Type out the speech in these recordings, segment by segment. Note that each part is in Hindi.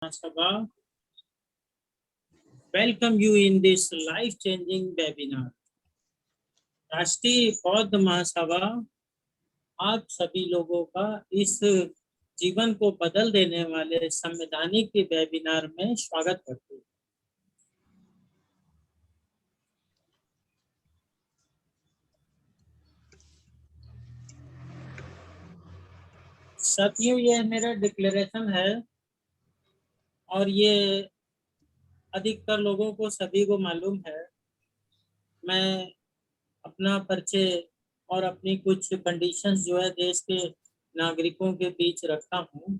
Sabha, welcome you in this life-changing webinar. राष्ट्रीय बौद्ध महासभा आप सभी लोगों का इस जीवन को बदल देने वाले संवैधानिक वेबिनार में स्वागत करती हूँ। साथियों, यह मेरा डिक्लेरेशन है और ये अधिकतर लोगों को सभी को मालूम है। मैं अपना परिचय और अपनी कुछ कंडीशंस जो है देश के नागरिकों के बीच रखता हूँ,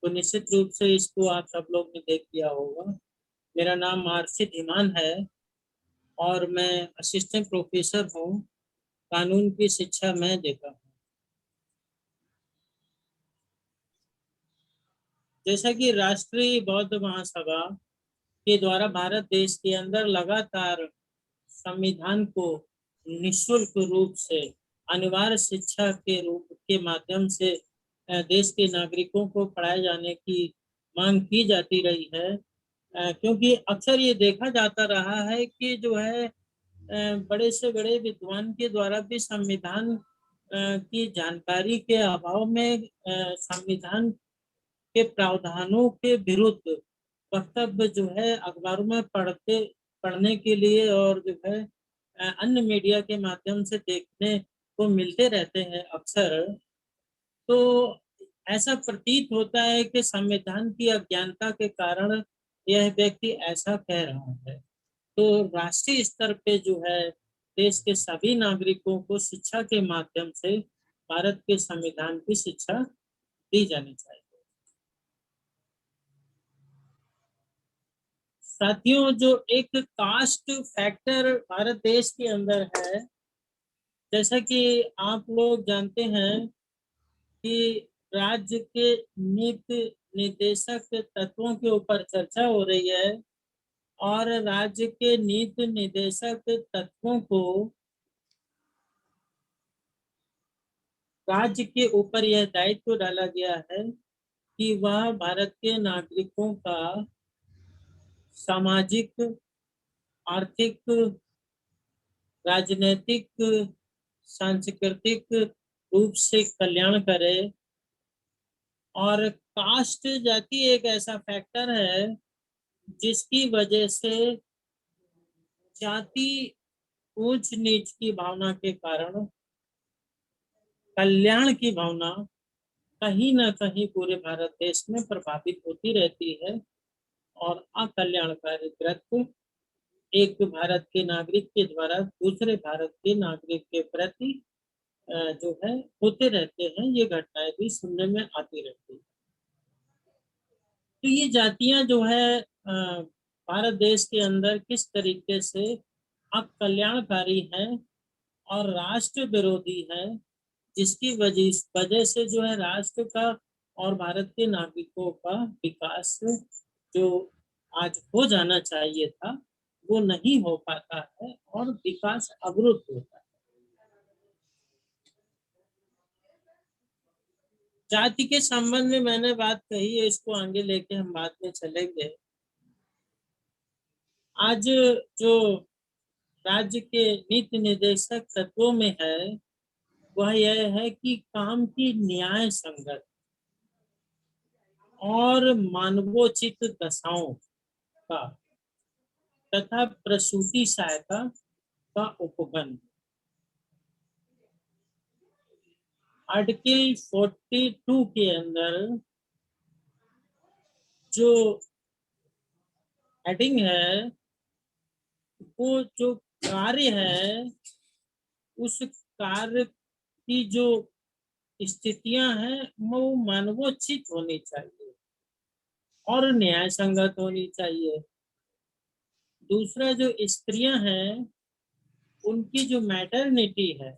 तो निश्चित रूप से इसको आप सब लोग ने देख लिया होगा। मेरा नाम आरसी धीमान है और मैं असिस्टेंट प्रोफेसर हूँ, कानून की शिक्षा मैं देता हूँ। जैसा कि राष्ट्रीय बौद्ध महासभा के द्वारा भारत देश के अंदर लगातार संविधान को निःशुल्क रूप से अनिवार्य शिक्षा के रूप के माध्यम से देश के नागरिकों को पढ़ाए जाने की मांग की जाती रही है, क्योंकि अक्सर ये देखा जाता रहा है कि जो है बड़े से बड़े विद्वान के द्वारा भी संविधान की जानकारी के अभाव में संविधान के प्रावधानों के विरुद्ध वक्तव्य जो है अखबारों में पढ़ने के लिए और जो है अन्य मीडिया के माध्यम से देखने को मिलते रहते हैं अक्सर। तो ऐसा प्रतीत होता है कि संविधान की अज्ञानता के कारण यह व्यक्ति ऐसा कह रहा है। तो राष्ट्रीय स्तर पे जो है देश के सभी नागरिकों को शिक्षा के माध्यम से भारत के संविधान की शिक्षा दी जानी चाहिए। साथियों, जो एक कास्ट फैक्टर भारत देश के अंदर है, जैसा कि आप लोग जानते हैं कि राज्य के नीति निर्देशक तत्वों के ऊपर चर्चा हो रही है और राज्य के नीति निर्देशक तत्वों को राज्य के ऊपर यह दायित्व डाला गया है कि वह भारत के नागरिकों का सामाजिक, आर्थिक, राजनीतिक, सांस्कृतिक रूप से कल्याण करे। और कास्ट जाति एक ऐसा फैक्टर है जिसकी वजह से जाति ऊंच नीच की भावना के कारण कल्याण की भावना कहीं ना कहीं पूरे भारत देश में प्रभावित होती रहती है और अकल्याणकारी कृत्य एक भारत के नागरिक के द्वारा दूसरे भारत के नागरिक के प्रति जो है होते रहते हैं। ये घटनाएं भी सुनने में आती रहती है। तो ये जातियां जो है भारत देश के अंदर किस तरीके से अकल्याणकारी हैं और राष्ट्र विरोधी है, जिसकी वजह से जो है राष्ट्र का और भारत के नागरिकों का विकास जो आज हो जाना चाहिए था वो नहीं हो पाता है और विकास अवरुद्ध होता है। जाति के संबंध में मैंने बात कही है, इसको आगे लेके हम बाद में चलेंगे। आज जो राज्य के नीति निर्देशक तत्वों में है वह यह है कि काम की न्याय संगत और मानवोचित दशाओं का तथा प्रसूति सहायता का उपगम। आर्टिकल 42 के अंदर जो हेडिंग है वो जो कार्य है उस कार्य की जो स्थितियां हैं वो मानवोचित होनी चाहिए और न्याय संगत होनी चाहिए। दूसरा, जो स्त्रियां हैं उनकी जो मैटरनिटी है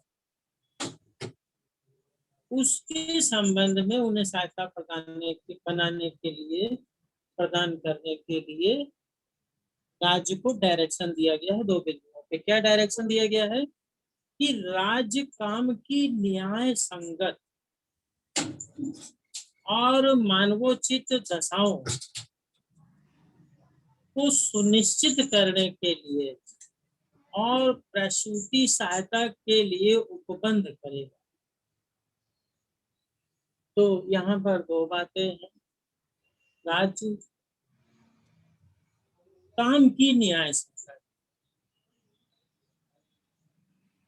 उसके संबंध में उन्हें सहायता प्रदान करने के लिए राज्य को डायरेक्शन दिया गया है। 2 बिंदुओं पे क्या डायरेक्शन दिया गया है कि राज्य काम की न्याय संगत और मानवोचित दशाओं को सुनिश्चित करने के लिए और प्रसूति सहायता के लिए उपबंध करेगा। तो यहाँ पर दो बातें हैं। राज्य काम की न्याय संगत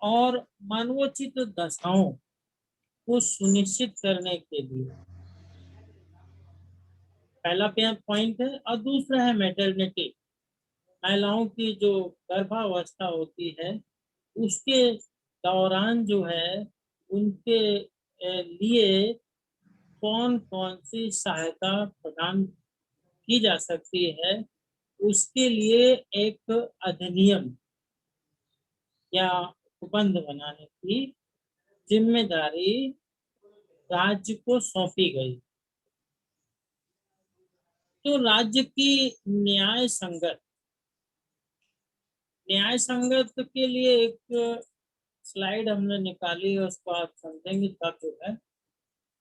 और मानवोचित दशाओं को सुनिश्चित करने के लिए, पहला पॉइंट है। और दूसरा है मैटरनिटी, महिलाओं की जो गर्भावस्था होती है उसके दौरान जो है उनके लिए कौन कौन सी सहायता प्रदान की जा सकती है, उसके लिए एक अधिनियम या उपबंध बनाने की जिम्मेदारी राज्य को सौंपी गई। तो राज्य की न्याय संगत के लिए एक स्लाइड हमने निकाली है, उसको आप समझेंगे तब जो है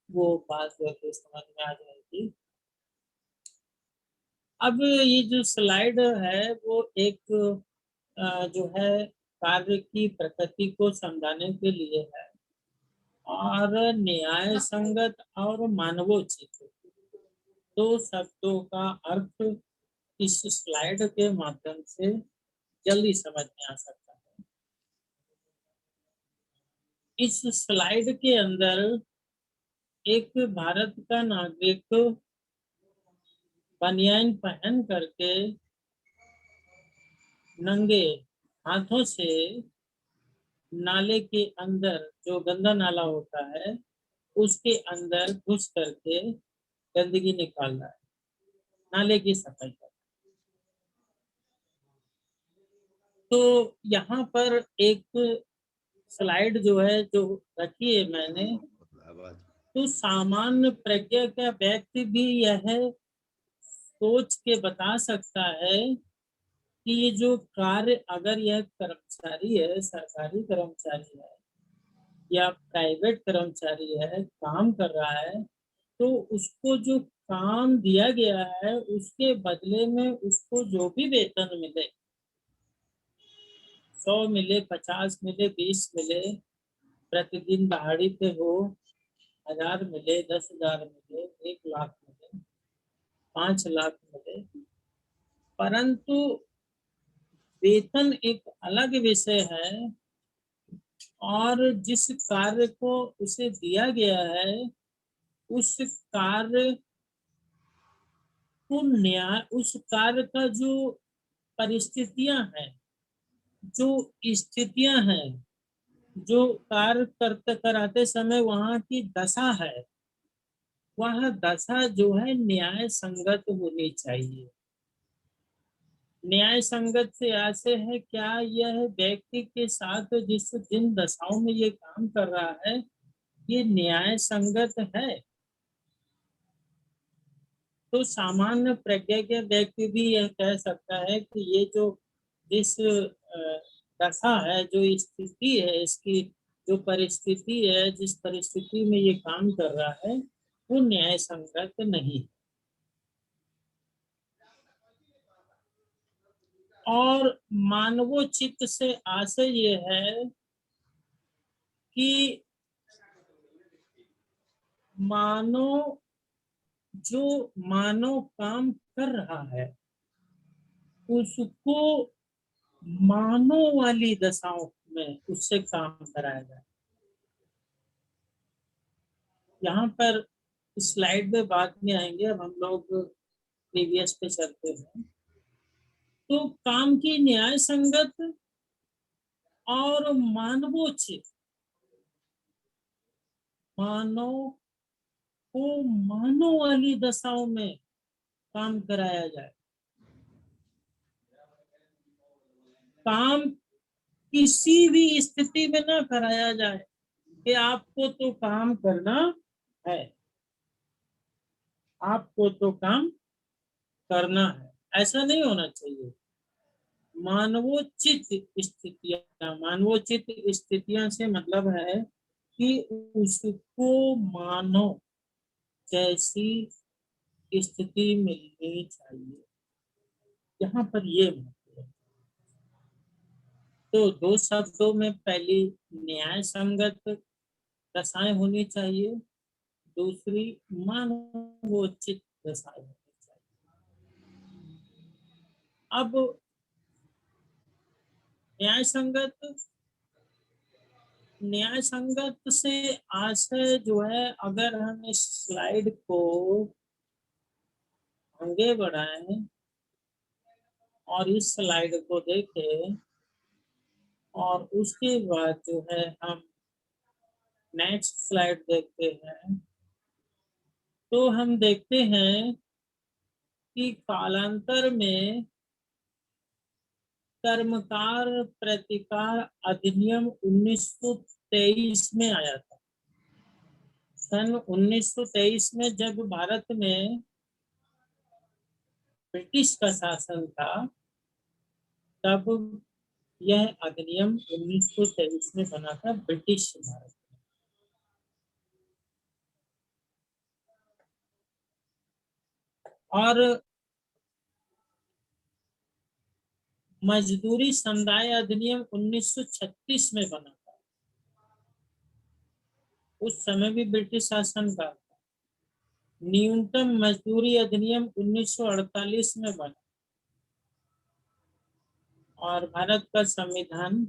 वो बात जो है समझ में आ जाएगी। अब ये जो स्लाइड है वो एक जो है कार्य की प्रकृति को समझाने के लिए है, और न्याय संगत और मानवोचित दो शब्दों का अर्थ इस स्लाइड के माध्यम से जल्दी समझ में आ सकता है। इस स्लाइड के अंदर एक भारत का नागरिक बनियान पहन करके नंगे हाथों से नाले के अंदर, जो गंदा नाला होता है उसके अंदर घुस करके गंदगी निकाल रहा है, नाले की सफाई कर। तो यहाँ पर एक स्लाइड जो है जो रखी है मैंने, तो सामान्य प्रज्ञा का व्यक्ति भी यह सोच के बता सकता है कि ये जो कार्य, अगर यह कर्मचारी है, सरकारी कर्मचारी है या प्राइवेट कर्मचारी है, काम कर रहा है, तो उसको जो काम दिया गया है उसके बदले में उसको जो भी वेतन मिले, 100 मिले, 50 मिले, 20 मिले, प्रतिदिन दहाड़ी पे हो, 1000 मिले, 10,000 मिले, 1 लाख मिले, 5 लाख मिले, परंतु वेतन एक अलग विषय है, और जिस कार्य को उसे दिया गया है उस कार्य को न्याय, उस कार्य का जो परिस्थितियां हैं, जो स्थितियां हैं, जो कार्य करते कराते समय वहां की दशा है, वह दशा जो है न्याय संगत होनी चाहिए। न्याय संगत से ऐसे है, क्या यह व्यक्ति के साथ जिन दशाओं में ये काम कर रहा है ये न्याय संगत है? तो सामान्य प्रज्ञा के व्यक्ति भी यह कह सकता है कि ये जो जिस दशा है, जो स्थिति है, इसकी जो परिस्थिति है, जिस परिस्थिति में ये काम कर रहा है वो न्याय संगत नहीं। और मानवोचित से आशय ये है कि जो मानव काम कर रहा है उसको मानव वाली दशाओं में उससे काम कराया जाए। यहाँ पर स्लाइड में बाद में आएंगे, अब हम लोग प्रीवियस पे चलते हैं। तो काम की न्याय संगत और मानवोचित, मानव को मानव वाली दशाओं में काम कराया जाए। काम किसी भी स्थिति में ना कराया जाए कि आपको तो काम करना है, आपको तो काम करना है, ऐसा नहीं होना चाहिए। मानवोचित स्थितियां, मानवोचित स्थितियां से मतलब है कि उसको मानो, कैसी स्थिति मिलनी चाहिए, यहाँ पर ये महत्व है। तो दो शब्दों में पहली न्याय संगत दशाएं होनी चाहिए, दूसरी मानवोचित दशाएं होनी चाहिए। अब न्याय संगत से आशय जो है, अगर हम इस स्लाइड को आगे बढ़ाएं और इस स्लाइड को देखें और उसके बाद जो है हम नेक्स्ट स्लाइड देखते हैं, तो हम देखते हैं कि कालांतर में कर्मकार प्रतिकार अधिनियम 1923 में आया था। सन 1923 में जब भारत में ब्रिटिश का शासन था, तब यह अधिनियम 1923 में बना था ब्रिटिश भारत में। और मजदूरी संदाय अधिनियम 1936 में बना था, उस समय भी ब्रिटिश शासन का। न्यूनतम मजदूरी अधिनियम 1948 में बना और भारत का संविधान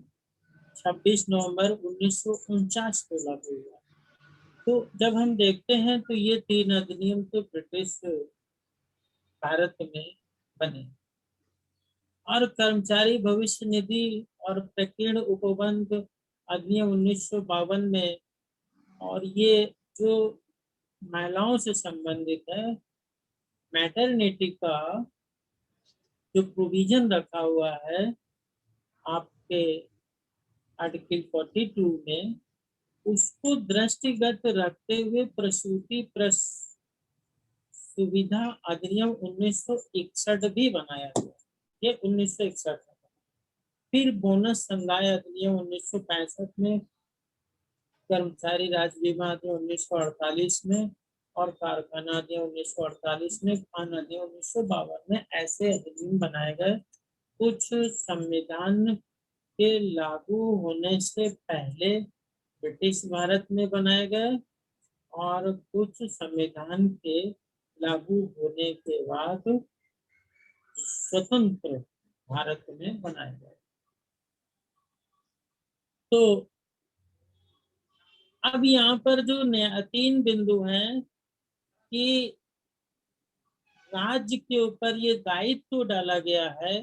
26 नवंबर 1949 को लागू हुआ। तो जब हम देखते हैं तो ये तीन अधिनियम तो ब्रिटिश भारत में बने। और कर्मचारी भविष्य निधि और प्रकीर्ण उपबंध अधिनियम 1952 में, और ये जो महिलाओं से संबंधित है, मैटरनिटी का जो प्रोविजन रखा हुआ है आपके आर्टिकल 42 में, उसको दृष्टिगत रखते हुए प्रसूति सुविधा अधिनियम 1961 भी बनाया गया। ये 1961 में। फिर बोनस संदाय अधिनियम 1965 में, कर्मचारी राज्य बीमा अधिनियम 1948 में और कारखाना अधिनियम 1948 में, खान अधिनियम 1952 में ऐसे अधिनियम बनाए गए। कुछ संविधान के लागू होने से पहले ब्रिटिश भारत में बनाए गए और कुछ संविधान के लागू होने के बाद स्वतंत्र भारत में बनाए गए। तो अब यहाँ पर जो तीन बिंदु हैं कि राज्य के ऊपर ये दायित्व डाला गया है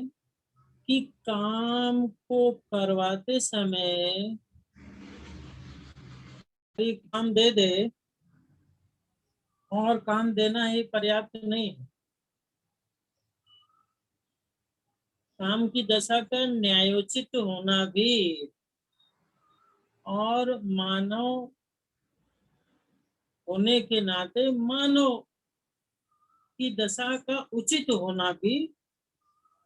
कि काम को करवाते समय काम दे दे, और काम देना ही पर्याप्त नहीं है। काम की दशा का न्यायोचित होना भी और मानव होने के नाते मानव की दशा का उचित होना भी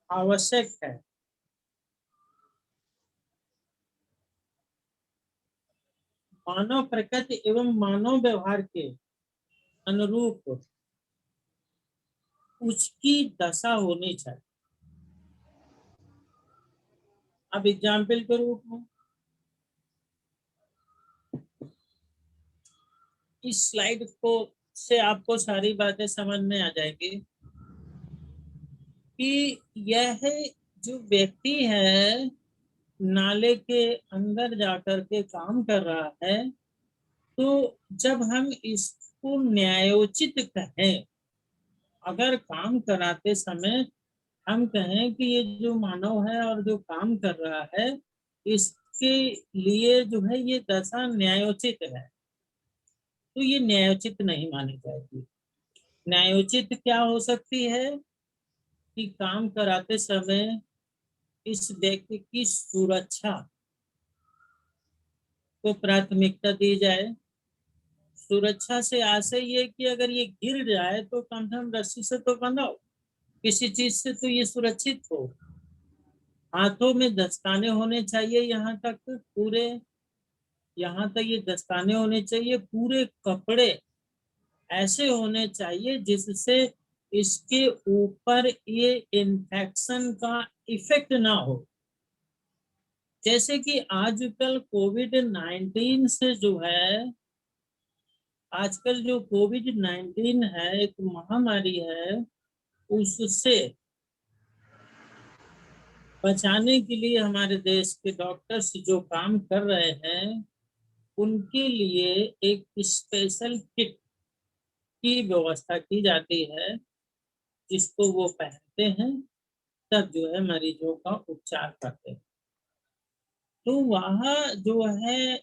आवश्यक है। मानव प्रकृति एवं मानव व्यवहार के अनुरूप उसकी दशा होनी चाहिए। अब एग्जाम्पल के रूप में इस स्लाइड को से आपको सारी बातें समझ में आ जाएगी कि यह जो व्यक्ति है नाले के अंदर जाकर के काम कर रहा है, तो जब हम इसको न्यायोचित कहें, अगर काम कराते समय हम कहें कि ये जो मानव है और जो काम कर रहा है, इसके लिए जो है ये दशा न्यायोचित है, तो ये न्यायोचित नहीं मानी जाएगी। न्यायोचित क्या हो सकती है कि काम कराते समय इस व्यक्ति की सुरक्षा को प्राथमिकता दी जाए। सुरक्षा से आशय ये कि अगर ये गिर जाए तो कम से कम रस्सी से तो बंधाओ, किसी चीज से तो ये सुरक्षित हो। हाथों में दस्ताने होने चाहिए, यहाँ तक ये दस्ताने होने चाहिए। पूरे कपड़े ऐसे होने चाहिए जिससे इसके ऊपर ये इन्फेक्शन का इफेक्ट ना हो। जैसे कि आजकल कोविड-19 से जो है, आजकल जो कोविड-19 है एक महामारी है, उससे बचाने के लिए हमारे देश के डॉक्टर्स जो काम कर रहे हैं, उनके लिए एक स्पेशल किट की व्यवस्था की जाती है, जिसको वो पहनते हैं, तब जो है मरीजों का उपचार करते हैं। तो वहाँ जो है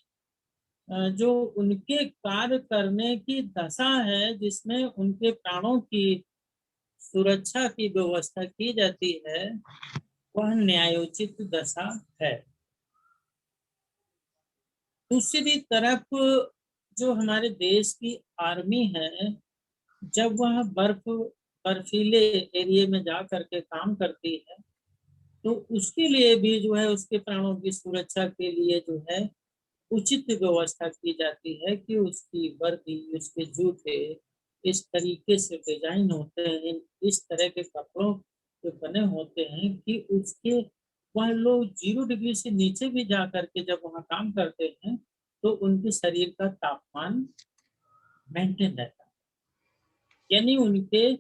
जो उनके कार्य करने की दशा है, जिसमें उनके प्राणों की सुरक्षा की व्यवस्था की जाती है, वह न्यायोचित दशा है। दूसरी तरफ जो हमारे देश की आर्मी है, जब वह बर्फीले एरिया में जा करके काम करती है, तो उसके लिए भी जो है उसके प्राणों की सुरक्षा के लिए जो है उचित व्यवस्था की जाती है कि उसकी वर्दी, उसके जूते इस तरीके से डिजाइन होते हैं, इस तरह के कपड़ों के बने होते हैं कि उसके वह लोग 0 डिग्री से नीचे भी जा करके जब वहाँ काम करते हैं, तो उनके शरीर का तापमान मेंटेन रहता है। यानी उनके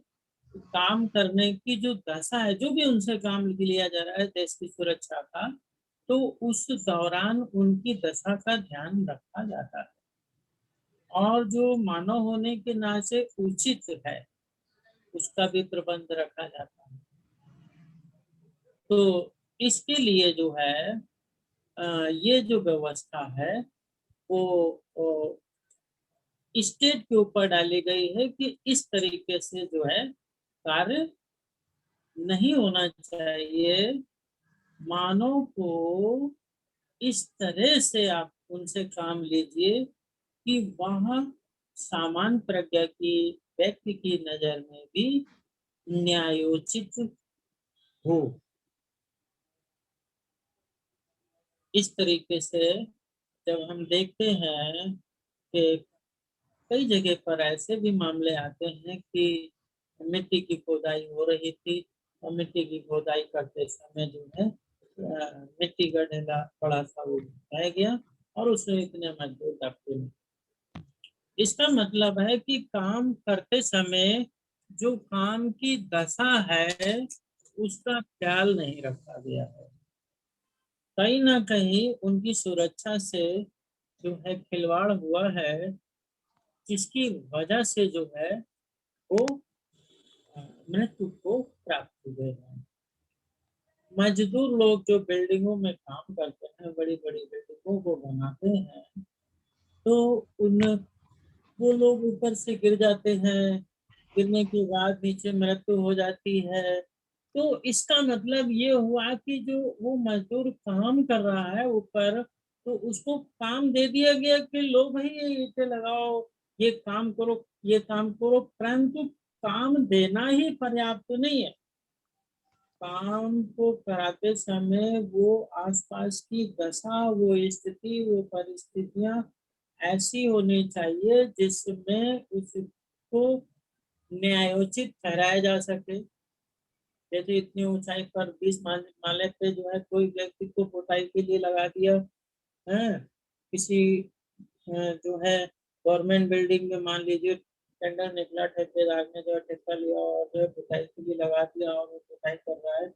काम करने की जो दशा है, जो भी उनसे काम लिया जा रहा है देश की सुरक्षा का, तो उस दौरान उनकी दशा का ध्यान रखा जाता है। और जो मानव होने के नाते उचित है, उसका भी प्रबंध रखा जाता है। तो इसके लिए जो है ये जो व्यवस्था है वो स्टेट के ऊपर डाली गई है कि इस तरीके से जो है कार्य नहीं होना चाहिए। मानव को इस तरह से आप उनसे काम लीजिए कि वह सामान्य प्रज्ञा की व्यक्ति की नजर में भी न्यायोचित हो। इस तरीके से जब हम देखते हैं कि कई जगह पर ऐसे भी मामले आते हैं कि मिट्टी की खोदाई हो रही थी और मिट्टी की खोदाई करते समय जो है मिट्टी का ढेला बड़ा सा वो उठाया गया और उसमें इतने मजदूर दबते नहीं। इसका मतलब है कि काम करते समय जो काम की दशा है उसका ख्याल नहीं रखा गया है। कहीं ना कहीं उनकी सुरक्षा से जो है खिलवाड़ हुआ है, जिसकी वजह से जो है वो मृत्यु को प्राप्त हुए हैं। मजदूर लोग जो बिल्डिंगों में काम करते हैं, बड़ी बड़ी बिल्डिंगों को बनाते हैं, तो उन वो लोग ऊपर से गिर जाते हैं, गिरने के बाद नीचे मृत्यु हो जाती है। तो इसका मतलब ये हुआ कि जो वो मजदूर काम कर रहा है ऊपर, तो उसको काम दे दिया गया कि लो भाई ये ईंटें लगाओ, ये काम करो, ये काम करो, परंतु काम देना ही पर्याप्त नहीं है। काम को कराते समय वो आसपास की दशा, वो स्थिति, वो परिस्थितियां ऐसी होनी चाहिए जिसमें उसको न्यायोचित ठहराया जा सके। जैसे इतनी ऊंचाई पर 20 माले पे जो है कोई व्यक्ति को पोताई के लिए लगा दिया है, किसी जो है गवर्नमेंट बिल्डिंग में मान लीजिए टेंडर निकला, ठेकेदार ने जो है ठेका लिया और जो है पुताई के लिए लगा दिया और वो पुताई कर रहा है।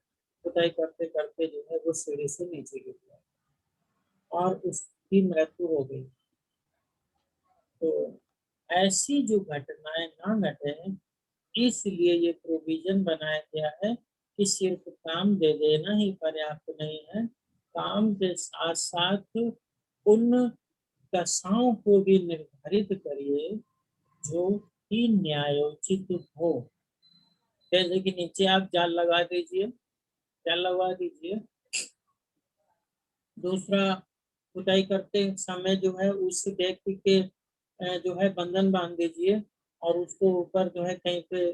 पुताई करते करते जो है वो सीढ़ी से नीचे गिर गया और उसकी मृत्यु हो गई। तो ऐसी जो घटनाएं ना घटे, इसलिए ये प्रोविजन बनाया गया है कि सिर्फ काम दे देना ही पर्याप्त नहीं है, काम के साथ साथ उन दशाओं को भी निर्धारित करिए जो कि न्यायोचित हो। जैसे कि नीचे आप जाल लगा दीजिए, जाल लगवा दीजिए। दूसरा, खुदाई करते समय जो है उस व्यक्ति के जो है बंधन बांध दीजिए और उसको ऊपर जो है कहीं पे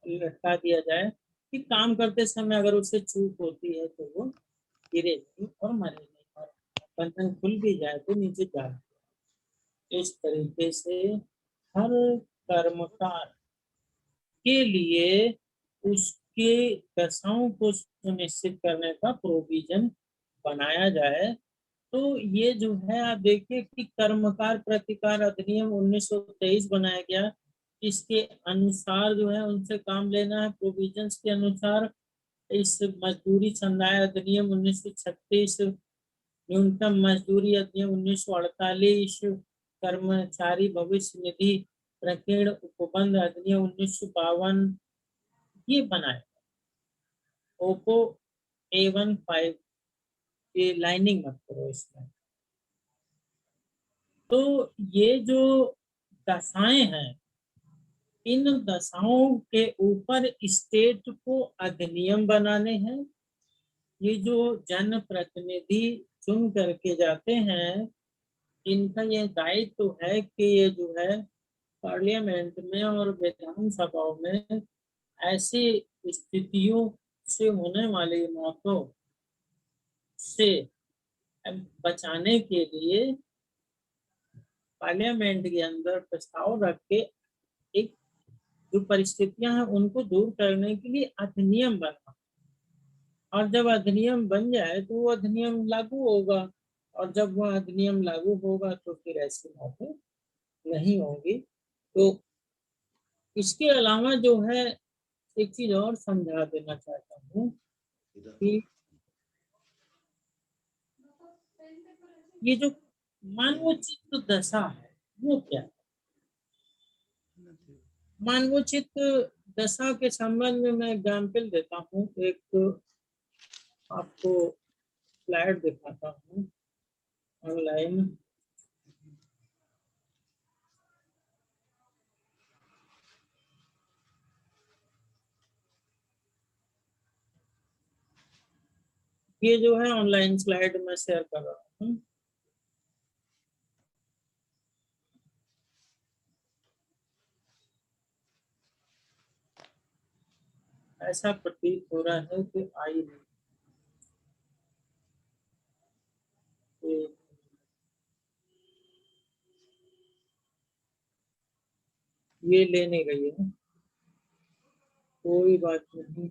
लटका दिया जाए कि काम करते समय अगर उससे चूक होती है तो वो गिरे नहीं और मरे नहीं, और बंधन खुल भी जाए तो नीचे जा। इस तरीके से हर कर्मकार के लिए उसके दशाओं को सुनिश्चित करने का प्रोविजन बनाया जाए। तो ये जो है आप देखिए कि कर्मकार प्रतिकार अधिनियम 1923 बनाया गया। इसके अनुसार जो है उनसे काम लेना है प्रोविजंस के अनुसार। इस मजदूरी संदाय अधिनियम 1936, न्यूनतम मजदूरी अधिनियम 1948, कर्मचारी भविष्य निधि प्रकीर्ण उपबंध अधिनियम 1952 ये बनाए। ओप्पो A15 ये लाइनिंग मत करो इसमें। तो ये जो दशाएं हैं, इन दशाओं के ऊपर स्टेट को अधिनियम बनाने हैं। ये जो जन प्रतिनिधि चुन करके जाते हैं, इनका ये दायित्व तो है कि ये जो है पार्लियामेंट में और विधानसभाओं में ऐसी स्थितियों से होने वाली मौतों से बचाने के लिए पार्लियामेंट के अंदर प्रस्ताव रख के एक जो परिस्थितियां हैं उनको दूर करने के लिए अधिनियम बना। और जब अधिनियम बन जाए तो वो अधिनियम लागू होगा, और जब वह अधिनियम लागू होगा तो फिर ऐसी मौतें नहीं होंगी। तो इसके अलावा जो है एक चीज और समझा देना चाहता हूँ कि ये जो मानवोचित दशा है वो क्या है। मानवोचित दशा के संबंध में मैं एग्जाम्पल देता हूँ। एक आपको स्लाइड दिखाता हूँ ऑनलाइन। ये जो है ऑनलाइन स्लाइड में शेयर कर रहा हूँ। ऐसा प्रतीत हो रहा है कि आई नहीं। ये लेने गई है, कोई बात नहीं।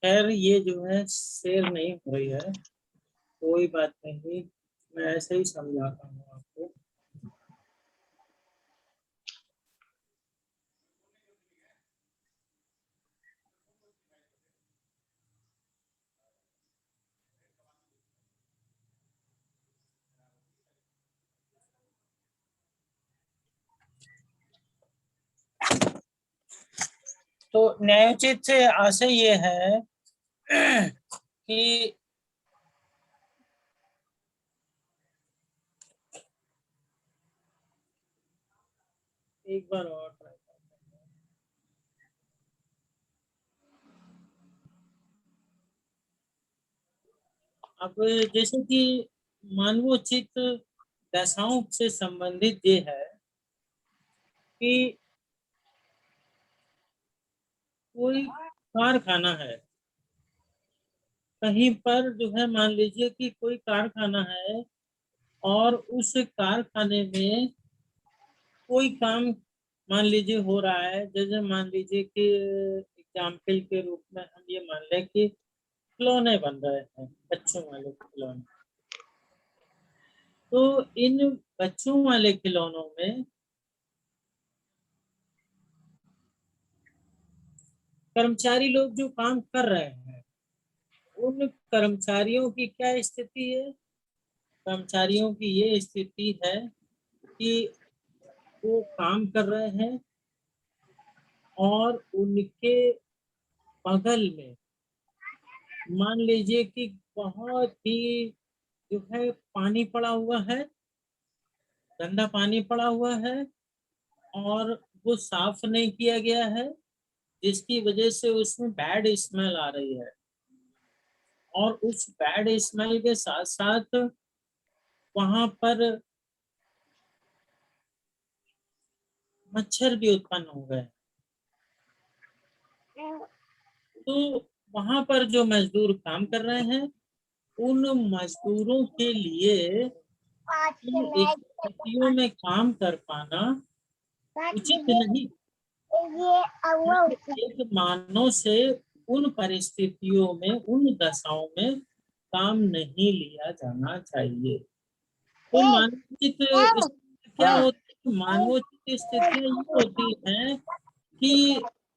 खैर ये जो है शेयर नहीं हो रही है, कोई बात नहीं, मैं ऐसे ही समझाता हूँ आपको। तो न्यायोचित से आशय ये है कि एक बार और ट्राई करते हैं। अब जैसे कि मानवोचित दशाओं से संबंधित ये है कि कोई कारखाना है, कहीं पर जो है मान लीजिए कि कोई कारखाना है और उस कारखाने में कोई काम मान लीजिए हो रहा है। जैसे मान लीजिए कि एग्जाम्पल के रूप में हम ये मान लें कि खिलौने बन रहे हैं, बच्चों वाले खिलौने। तो इन बच्चों वाले खिलौनों में कर्मचारी लोग जो काम कर रहे हैं, उन कर्मचारियों की क्या स्थिति है। कर्मचारियों की ये स्थिति है कि वो काम कर रहे हैं और उनके बगल में मान लीजिए कि बहुत ही जो है पानी पड़ा हुआ है, गंदा पानी पड़ा हुआ है, और वो साफ नहीं किया गया है, जिसकी वजह से उसमें बैड स्मेल आ रही है। और उस बैड स्मेल के साथ साथ वहां पर मच्छर भी उत्पन्न हो गए। तो वहां पर जो मजदूर काम कर रहे हैं, उन मजदूरों के लिए इन स्थितियों में काम कर पाना उचित नहीं। एक मानव से उन परिस्थितियों में, उन दशाओं में काम नहीं लिया जाना चाहिए। तो मानवोचित स्थिति क्या होती है? मानवोचित स्थितियां ये होती हैं कि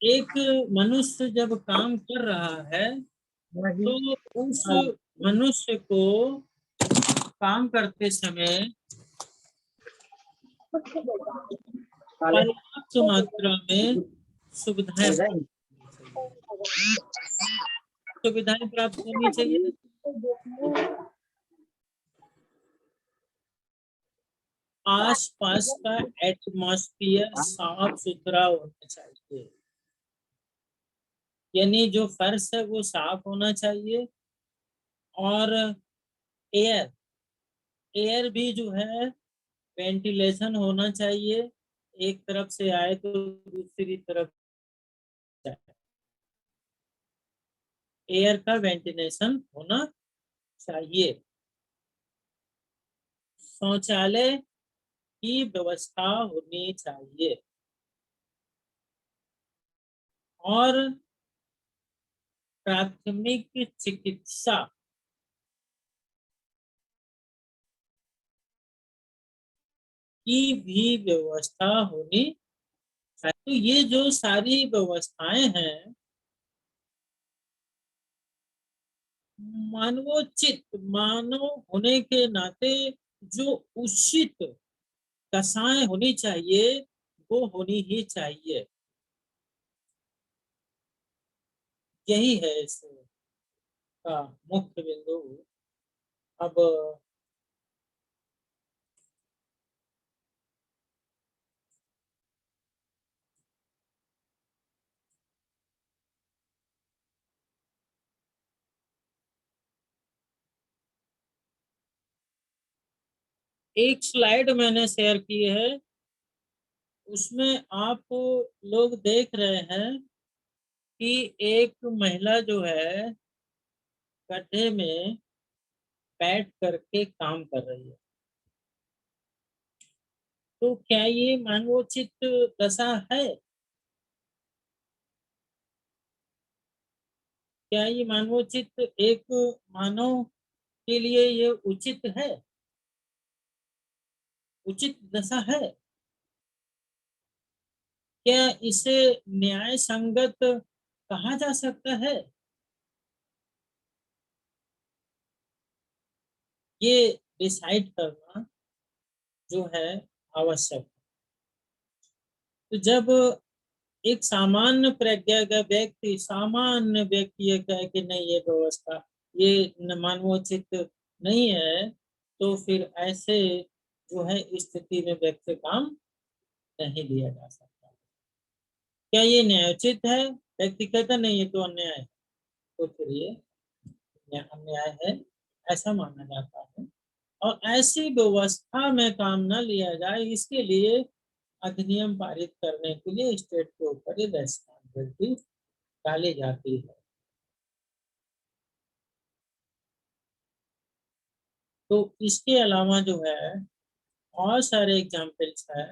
एक मनुष्य जब काम कर रहा है तो उस मनुष्य को काम करते समय पर्याप्त मात्रा में सुविधाएं सुविधाएं प्राप्त होनी चाहिए। आसपास का एटमॉस्फेयर साफ सुथरा होना चाहिए, यानी जो फर्श है वो साफ होना चाहिए। और एयर एयर भी जो है वेंटिलेशन होना चाहिए, एक तरफ से आए तो दूसरी तरफ जाए। एयर का वेंटिलेशन होना चाहिए। शौचालय की व्यवस्था होनी चाहिए और प्राथमिक चिकित्सा की भी व्यवस्था होनी चाहिए। तो ये जो सारी व्यवस्थाएं हैं, मानवोचित मानव होने के नाते जो उचित दशाएं होनी चाहिए वो होनी ही चाहिए। यही है इसका मुख्य बिंदु। अब एक स्लाइड मैंने शेयर की है, उसमें आप लोग देख रहे हैं कि एक महिला जो है गड्ढे में बैठ करके काम कर रही है। तो क्या ये मानवोचित दशा है? क्या ये मानवोचित एक मानव के लिए ये उचित है, उचित दशा है? क्या इसे न्याय संगत कहा जा सकता है? ये डिसाइड करना जो है आवश्यक। तो जब एक सामान्य प्रज्ञा का व्यक्ति, सामान्य व्यक्ति ये कहे कि नहीं ये व्यवस्था ये मानवोचित नहीं है, तो फिर ऐसे जो है स्थिति में व्यक्ति काम नहीं लिया जा सकता। क्या ये न्यायोचित है? व्यक्ति कहता नहीं ये तो अन्याय है, तो फिर ये अन्याय है ऐसा माना जाता है। और ऐसी व्यवस्था में काम न लिया जाए, इसके लिए अधिनियम पारित करने के लिए स्टेट के ऊपर ये रेस्पॉन्सिबिलिटी डाली जाती है। तो इसके अलावा जो है और सारे एग्जाम्पल्स है।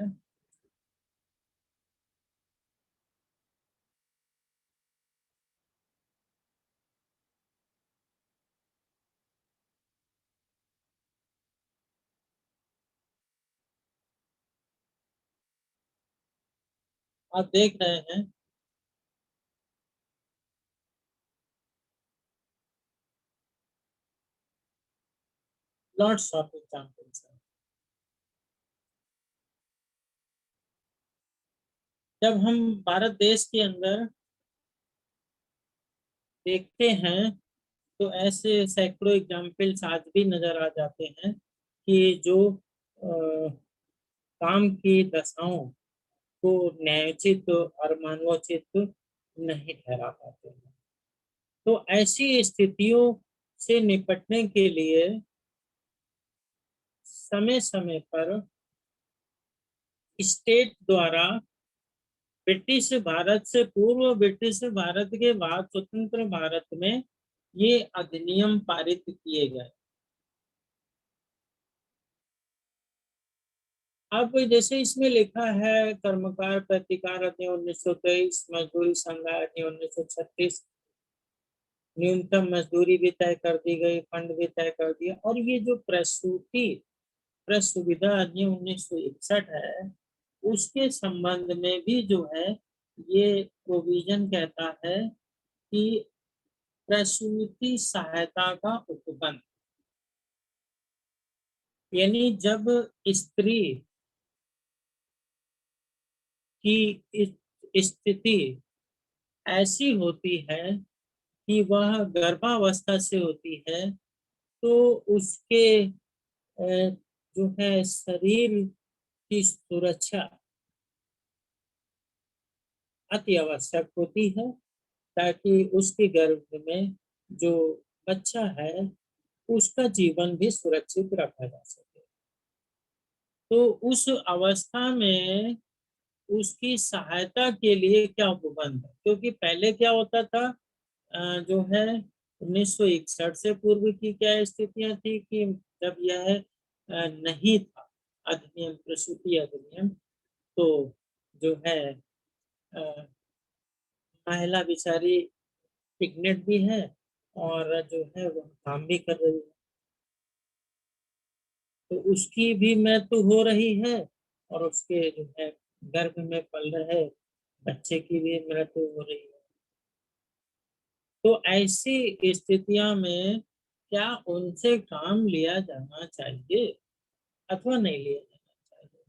आप देख रहे हैं लॉट्स ऑफ एग्जाम्पल्स है। जब हम भारत देश के अंदर देखते हैं तो ऐसे सैकड़ों एग्जाम्पल्स आज भी नजर आ जाते हैं कि जो काम की दशाओं को न्यायोचित और मानवोचित नहीं ठहरा पाते हैं। तो ऐसी स्थितियों से निपटने के लिए समय समय पर स्टेट द्वारा ब्रिटिश भारत से पूर्व, ब्रिटिश भारत के बाद स्वतंत्र भारत में ये अधिनियम पारित किए गए। अब जैसे इसमें लिखा है कर्मकार प्रतिकार अधिनियम 1923, मजदूरी संघ अधिनियम 1936, न्यूनतम मजदूरी भी तय कर दी गई, फंड भी तय कर दिया। और ये जो प्रसूति प्रेस सुविधा अधिनियम 1961 है, उसके संबंध में भी जो है ये प्रोविजन कहता है कि प्रसूति सहायता का उपबंध, यानी जब स्त्री की स्थिति ऐसी होती है कि वह गर्भावस्था से होती है, तो उसके जो है शरीर की सुरक्षा अति आवश्यक होती है, ताकि उसके गर्भ में जो बच्चा है उसका जीवन भी सुरक्षित रखा जा सके। तो उस अवस्था में उसकी सहायता के लिए क्या उपबंध है, क्योंकि पहले क्या होता था, जो है 1961 से पूर्व की क्या स्थितियां थी कि जब यह नहीं था अधिनियम, प्रसूति अधिनियम, तो जो है महिला बेचारी प्रेग्नेंट भी है और जो है वो काम भी कर रही है, तो उसकी भी मृत्यु हो रही है और उसके जो है गर्भ में पल रहे बच्चे की भी मृत्यु हो रही है। तो ऐसी स्थितियां में क्या उनसे काम लिया जाना चाहिए अथवा नहीं लिया जाना चाहिए?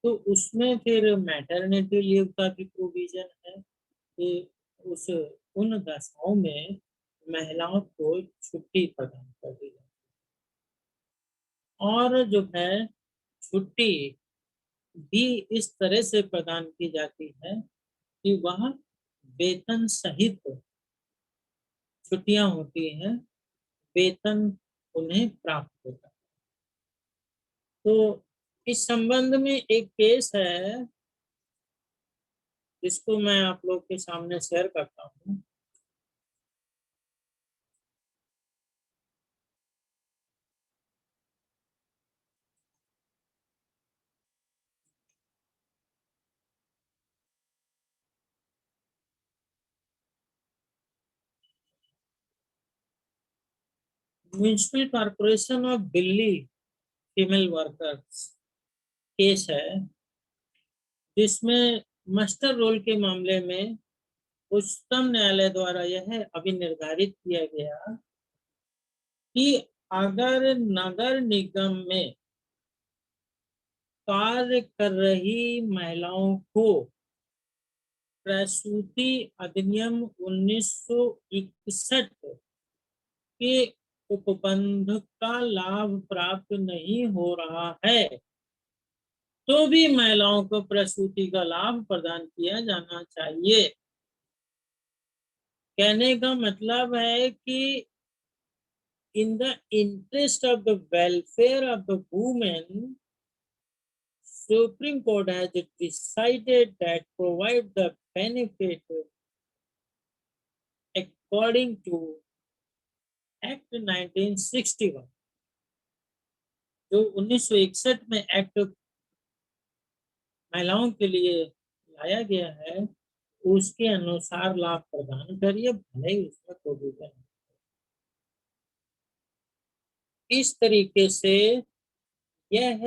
तो उसमें फिर मैटरनिटी लीव का भी प्रोविजन है कि उस उन दशाओं में महिलाओं को छुट्टी प्रदान कर दी जाए। और जो है छुट्टी भी इस तरह से प्रदान की जाती है कि वह वेतन सहित छुट्टियां होती हैं, वेतन उन्हें प्राप्त होता है। तो इस संबंध में एक केस है जिसको मैं आप लोग के सामने शेयर करता हूँ। Municipal corporation of Delhi female workers case है, जिसमें मास्टर रोल के मामले में उच्चतम न्यायालय द्वारा यह अभी निर्धारित किया गया कि अगर नगर निगम में कार्य कर रही महिलाओं को प्रसूति अधिनियम 1961 के उपबंध का लाभ प्राप्त नहीं हो रहा है, तो भी महिलाओं को प्रसूति का लाभ प्रदान किया जाना चाहिए। कहने का मतलब है कि in the interest of the welfare of the women, Supreme Court has decided that provide the benefit according to Act 1961, जो 1961 में एक्ट महिलाओं के लिए लाया गया है, उसके अनुसार लाभ प्रदान करिए, भले ही उसमें प्रोविजन। इस तरीके से यह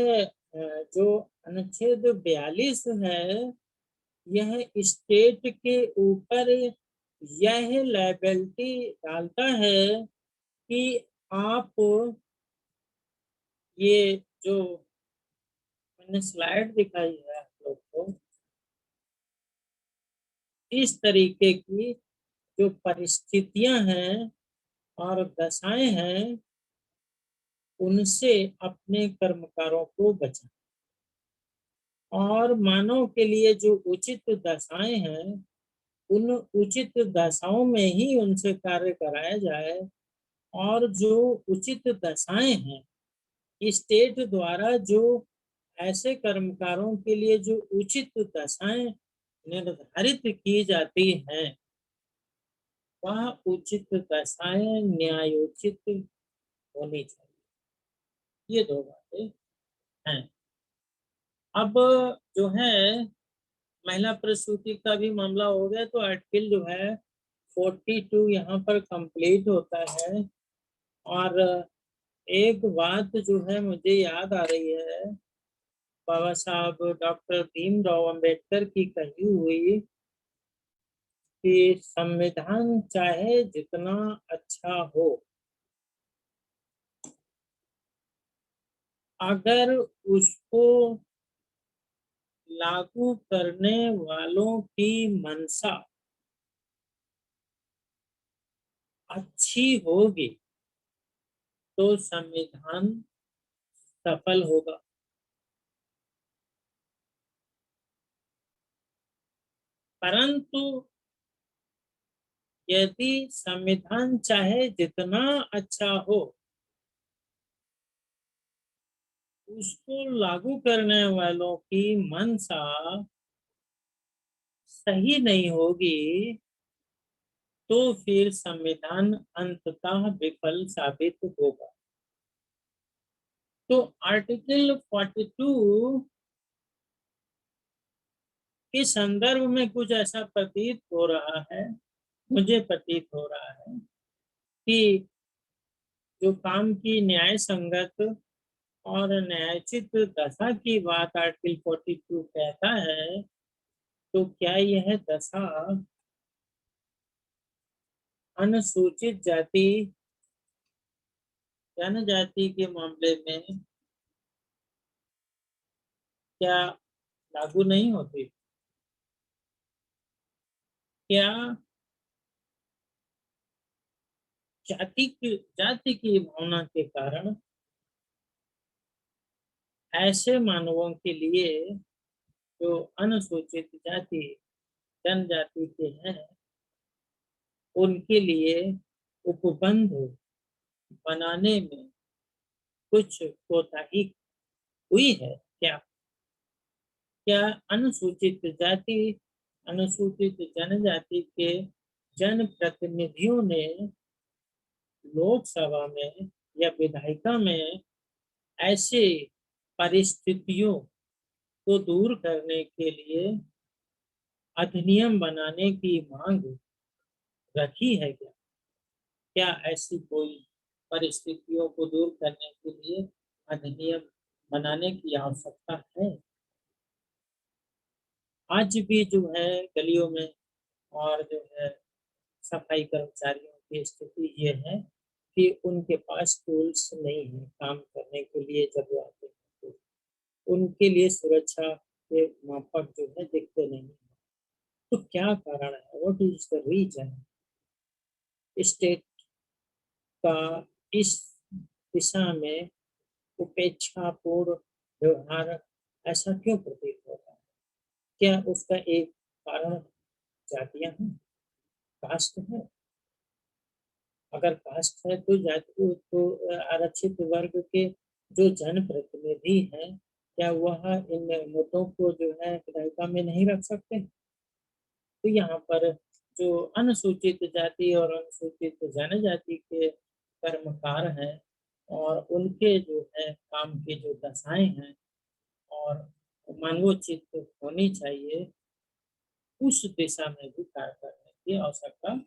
जो अनुच्छेद 42 है, यह स्टेट के ऊपर यह लायबिलिटी डालता है कि आप ये जो मैंने स्लाइड दिखाई है आप लोग को, इस तरीके की जो परिस्थितियां हैं और दशाएं हैं, उनसे अपने कर्मकारों को बचाएं और मानव के लिए जो उचित दशाएं हैं, उन उचित दशाओं में ही उनसे कार्य कराया जाए, और जो उचित दशाएं हैं, स्टेट द्वारा जो ऐसे कर्मकारों के लिए जो उचित दशाएं निर्धारित की जाती हैं, वह उचित दशाएं न्यायोचित होनी चाहिए। ये दो बातें हैं। अब जो है महिला प्रसूति का भी मामला हो गया, तो आर्टिकल जो है 42 यहाँ पर कंप्लीट होता है। और एक बात जो है मुझे याद आ रही है, बाबा साहब डॉक्टर भीमराव अंबेडकर की कही हुई कि संविधान चाहे जितना अच्छा हो, अगर उसको लागू करने वालों की मंशा अच्छी होगी तो संविधान सफल होगा। परंतु यदि संविधान चाहे जितना अच्छा हो, उसको लागू करने वालों की मंशा सही नहीं होगी, तो फिर संविधान अंततः विफल साबित होगा। तो आर्टिकल 42 के संदर्भ में कुछ ऐसा प्रतीत हो रहा है, मुझे प्रतीत हो रहा है कि जो काम की न्याय संगत और न्यायोचित दशा की बात आर्टिकल 42 कहता है, तो क्या यह दशा अनुसूचित जाति जनजाति के मामले में क्या लागू नहीं होती? क्या जाति की भावना के कारण ऐसे मानवों के लिए जो अनुसूचित जाति जनजाति के हैं, उनके लिए उपबंध बनाने में कुछ कोताही हुई है क्या? क्या अनुसूचित जाति अनुसूचित जनजाति के जनप्रतिनिधियों ने लोकसभा में या विधायिका में ऐसे परिस्थितियों को दूर करने के लिए अधिनियम बनाने की मांग रखी है क्या? क्या ऐसी कोई परिस्थितियों को दूर करने के लिए अधिनियम बनाने की आवश्यकता है? आज भी जो है गलियों में और जो है सफाई कर्मचारियों की स्थिति ये है कि उनके पास टूल्स नहीं है काम करने के लिए। जब वो आते हैं तो उनके लिए सुरक्षा के मापक जो है दिखते नहीं है। तो क्या कारण है? What is the reason state का इस दिशा में उपेक्षापूर्ण व्यवहार ऐसा क्यों प्रतीत होता है? क्या उसका एक कारण जातियां हैं, कास्ट है? अगर कास्ट है तो जाति तो आरक्षित वर्ग के जो जनप्रतिनिधि हैं, क्या वह इन मुद्दों को जो है विधायिका में नहीं रख सकते? तो यहाँ पर जो अनुसूचित जाति और अनुसूचित जनजाति के कर्मकार हैं और उनके जो है काम की जो दशाएं हैं और मानवोचित होनी चाहिए, उस दिशा में भी कार्य करने की आवश्यकता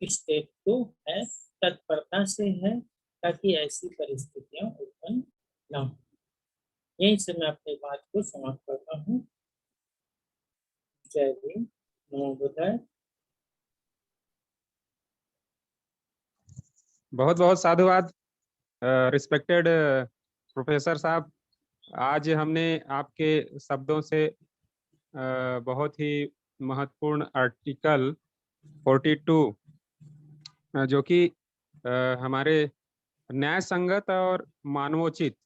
स्टेट को है, तत्परता से है, ताकि ऐसी परिस्थितियां उत्पन्न न हो। यहीं से मैं अपनी बात को समाप्त करता हूँ। जय भीम, नमो बुद्धाय। बहुत बहुत साधुवाद रिस्पेक्टेड प्रोफेसर साहब। आज हमने आपके शब्दों से बहुत ही महत्वपूर्ण आर्टिकल 42 जो कि हमारे न्याय संगत और मानवोचित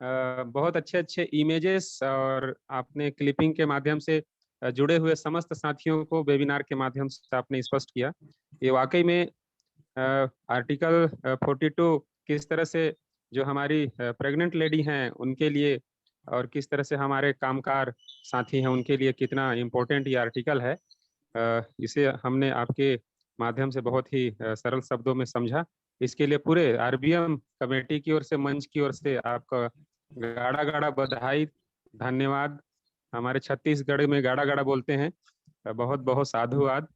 बहुत अच्छे अच्छे इमेजेस और आपने क्लिपिंग के माध्यम से जुड़े हुए समस्त साथियों को वेबिनार के माध्यम से आपने स्पष्ट किया। ये वाकई में आर्टिकल 42 किस तरह से जो हमारी प्रेग्नेंट लेडी हैं उनके लिए और किस तरह से हमारे कामगार साथी हैं उनके लिए कितना इम्पोर्टेंट ये आर्टिकल है, इसे हमने आपके माध्यम से बहुत ही सरल शब्दों में समझा। इसके लिए पूरे आरबीएम कमेटी की ओर से, मंच की ओर से आपका गाढ़ा गाढ़ा बधाई, धन्यवाद। हमारे छत्तीसगढ़ में गाढ़ा गाढ़ा बोलते हैं। बहुत बहुत साधुवाद।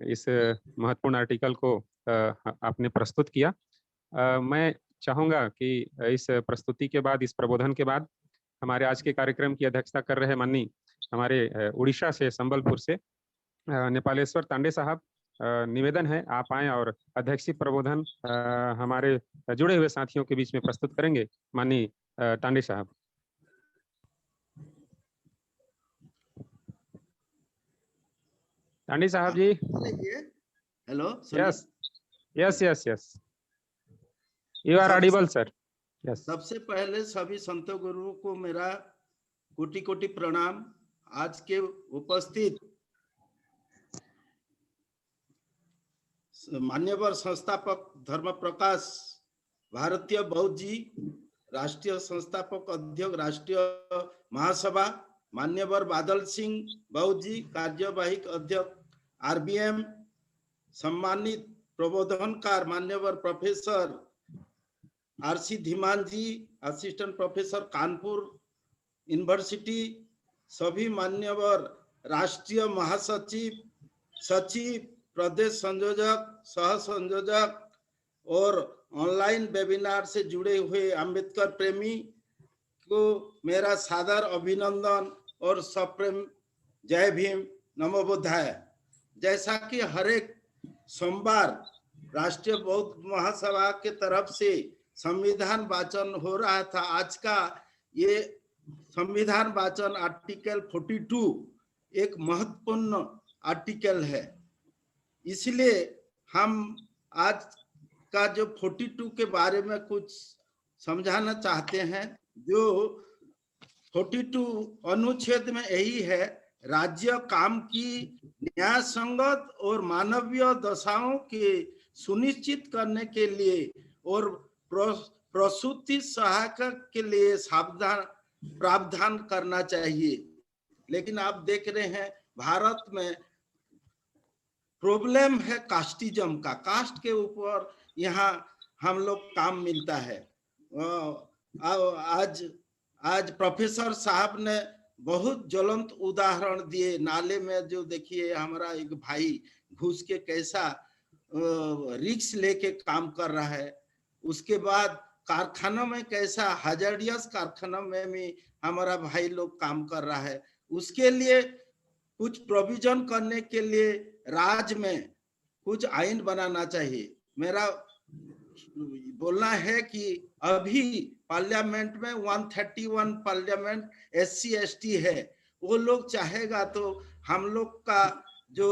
इस महत्वपूर्ण आर्टिकल को आपने प्रस्तुत किया। मैं चाहूंगा कि इस प्रस्तुति के बाद, इस प्रबोधन के बाद हमारे आज के कार्यक्रम की अध्यक्षता कर रहे माननीय हमारे उड़ीसा से, संबलपुर से नेपालेश्वर तांडे साहब, निवेदन है आप आए और अध्यक्षीय प्रबोधन हमारे जुड़े हुए साथियों के बीच में प्रस्तुत करेंगे। माननीय तांडे साहब। तांडे साहब ji. Hello. Yes yes yes yes, you are audible sir. Yes. सबसे पहले सभी संतों गुरुओं को मेरा कोटि कोटि प्रणाम। आज के उपस्थित मान्यवर संस्थापक धर्म प्रकाश भारतीय बौद्ध जी, राष्ट्रीय संस्थापक अध्यक्ष राष्ट्रीय महासभा मान्यवर बादल सिंह बौद्ध जी, कार्यवाहक अध्यक्ष आरबीएम, सम्मानित प्रबोधनकार मान्यवर प्रोफेसर आरसी धीमान जी, असिस्टेंट प्रोफेसर कानपुर यूनिवर्सिटी, सभी मान्यवर राष्ट्रीय महासचिव, सचिव, प्रदेश संयोजक, सह संयोजक और ऑनलाइन वेबिनार से जुड़े हुए अंबेडकर प्रेमी को मेरा सादर अभिनंदन और सप्रेम जय भीम, नमो बुद्धाय। जैसा कि हर एक सोमवार राष्ट्रीय बौद्ध महासभा के तरफ से संविधान वाचन हो रहा था, आज का ये संविधान वाचन आर्टिकल 42 एक महत्वपूर्ण आर्टिकल है। इसलिए हम आज का जो 42 के बारे में कुछ समझाना चाहते हैं। जो 42 अनुच्छेद में यही है, राज्य काम की न्याय संगत और मानवीय दशाओं के सुनिश्चित करने के लिए और प्रसूति सहायता के लिए सावधान प्रावधान करना चाहिए। लेकिन आप देख रहे हैं भारत में प्रॉब्लम है कास्टिज्म का, कास्ट के ऊपर यहाँ हम लोग काम मिलता है। आज प्रोफेसर साहब ने बहुत ज्वलंत उदाहरण दिए। नाले में जो देखिए हमारा एक भाई घुस के कैसा रिक्स लेके काम कर रहा है, उसके बाद कारखानों में कैसा हजारियस कारखानों में भी हमारा भाई लोग काम कर रहा है। उसके लिए कुछ प्रोविजन करने के लिए राज्य में कुछ आईन बनाना चाहिए। मेरा बोलना है कि अभी पार्लियामेंट में 131 पार्लियामेंट SC ST है, वो लोग चाहेगा तो हम लोग का जो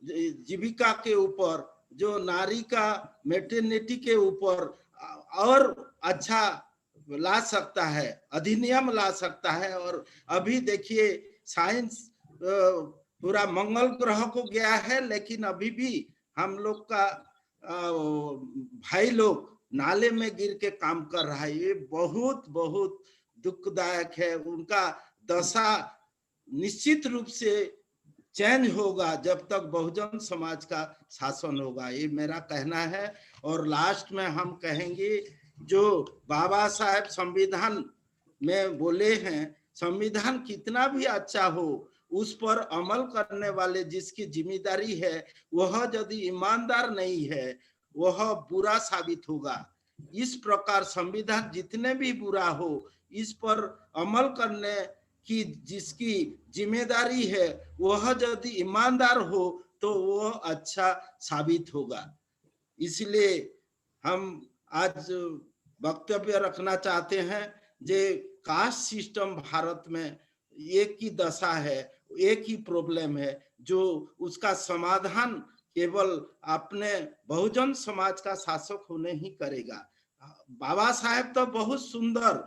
जीविका के ऊपर, जो नारी का मैटरनिटी के ऊपर और अच्छा ला सकता है, अधिनियम ला सकता है। और अभी देखिए साइंस पूरा मंगल ग्रह को गया है, लेकिन अभी भी हम लोग का भाई लोग नाले में गिर के काम कर रहा है। ये बहुत बहुत दुखदायक है। उनका दशा निश्चित रूप से चेंज होगा जब तक बहुजन समाज का शासन होगा, ये मेरा कहना है। और लास्ट में हम कहेंगे, जो बाबा साहेब संविधान में बोले हैं, संविधान कितना भी अच्छा हो, उस पर अमल करने वाले जिसकी जिम्मेदारी है, वह यदि ईमानदार नहीं है, वह बुरा साबित होगा। इस प्रकार संविधान जितने भी बुरा हो, इस पर अमल करने की जिसकी जिम्मेदारी है, वह यदि ईमानदार हो तो वह अच्छा साबित होगा। इसलिए हम आज वक्तव्य रखना चाहते हैं, जे कास्ट सिस्टम भारत में एक ही दशा है, एक ही प्रॉब्लम है, जो उसका समाधान केवल अपने बहुजन समाज का शासक होने ही करेगा। बाबा साहेब तो बहुत सुंदर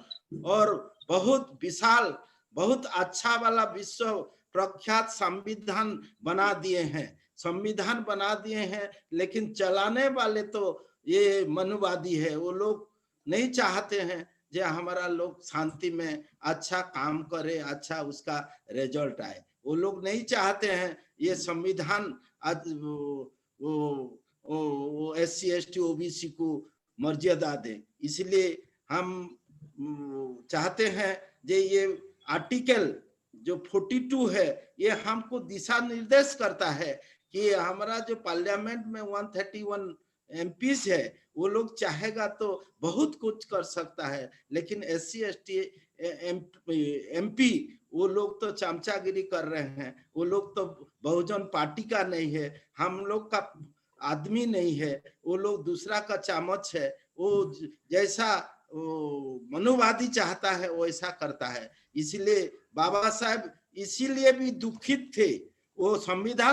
और बहुत विशाल, बहुत अच्छा वाला विश्व प्रख्यात संविधान बना दिए हैं। संविधान बना दिए हैं, लेकिन चलाने वाले तो ये मनुवादी है। वो लोग नहीं चाहते हैं जो हमारा लोग शांति में अच्छा काम करे, अच्छा उसका रिजल्ट आए। वो लोग नहीं चाहते हैं ये संविधान आज वो SC ST OBC को मर्यादा दे। इसलिए हम चाहते हैं जे ये आर्टिकल जो 42 है ये हमको दिशा निर्देश करता है कि हमारा जो पार्लियामेंट में 131 MPs है वो लोग चाहेगा तो बहुत कुछ कर सकता है, लेकिन SC ST MP वो लोग तो चमचागिरी कर रहे हैं। वो लोग तो बहुजन पार्टी का नहीं है, हम लोग का आदमी नहीं है, वो लोग दूसरा का चामच है। वो जैसा मनुवादी चाहता है वैसा करता है। इसलिए बाबा साहब इसीलिए भी दुखित थे। वो संविधान